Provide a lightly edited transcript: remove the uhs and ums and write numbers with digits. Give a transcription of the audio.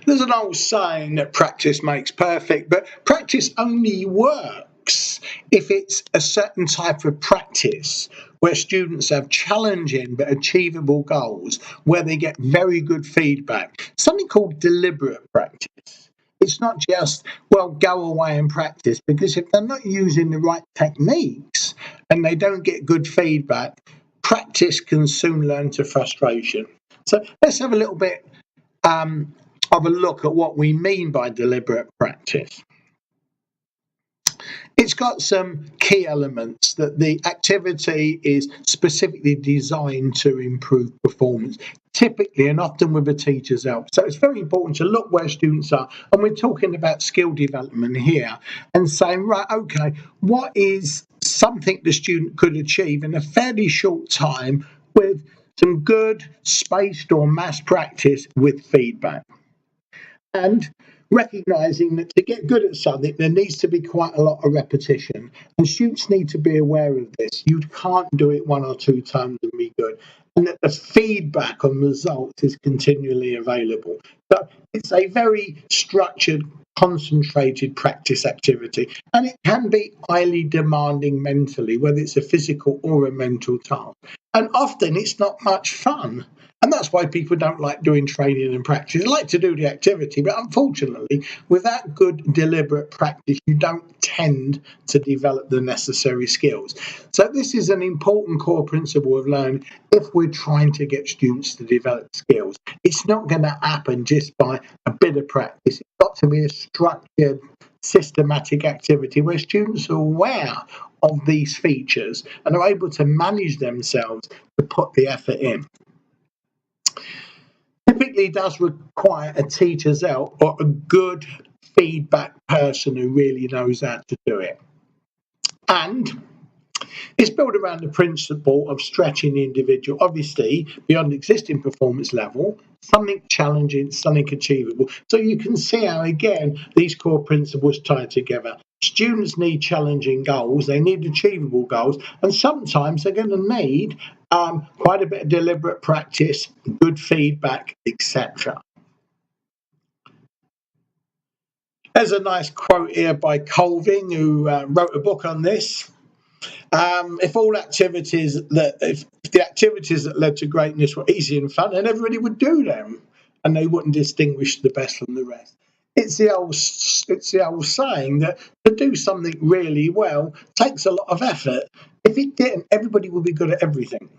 There's an old saying that practice makes perfect, but practice only works if it's a certain type of practice where students have challenging but achievable goals, where they get very good feedback. Something called deliberate practice. It's not just, well, go away and practice, because if they're not using the right techniques and they don't get good feedback, practice can soon learn to frustration. So let's have a little bit of a look at what we mean by deliberate practice. It's got some key elements that the activity is specifically designed to improve performance, typically and often with a teacher's help. So it's very important to look where students are, and we're talking about skill development here, and saying, right, okay, what is something the student could achieve in a fairly short time with some good spaced or mass practice with feedback. And recognizing that to get good at something, there needs to be quite a lot of repetition. And students need to be aware of this. You can't do it one or two times and be good. And that the feedback on results is continually available. So it's a very structured, concentrated practice activity. And it can be highly demanding mentally, whether it's a physical or a mental task. And often it's not much fun. And that's why people don't like doing training and practice. They like to do the activity, but unfortunately, without good, deliberate practice, you don't tend to develop the necessary skills. So this is an important core principle of learning if we're trying to get students to develop skills. It's not going to happen just by a bit of practice. It's got to be a structured, systematic activity where students are aware of these features and are able to manage themselves to put the effort in. Typically does require a teacher's help or a good feedback person who really knows how to do it. And it's built around the principle of stretching the individual, obviously beyond existing performance level, something challenging, something achievable. So you can see how, again, these core principles tie together. Students need challenging goals, they need achievable goals, and sometimes they're going to need quite a bit of deliberate practice, good feedback, etc. There's a nice quote here by Colvin, who wrote a book on this. If the activities that led to greatness were easy and fun, then everybody would do them, and they wouldn't distinguish the best from the rest. It's the old saying that to do something really well takes a lot of effort. If it didn't, everybody would be good at everything.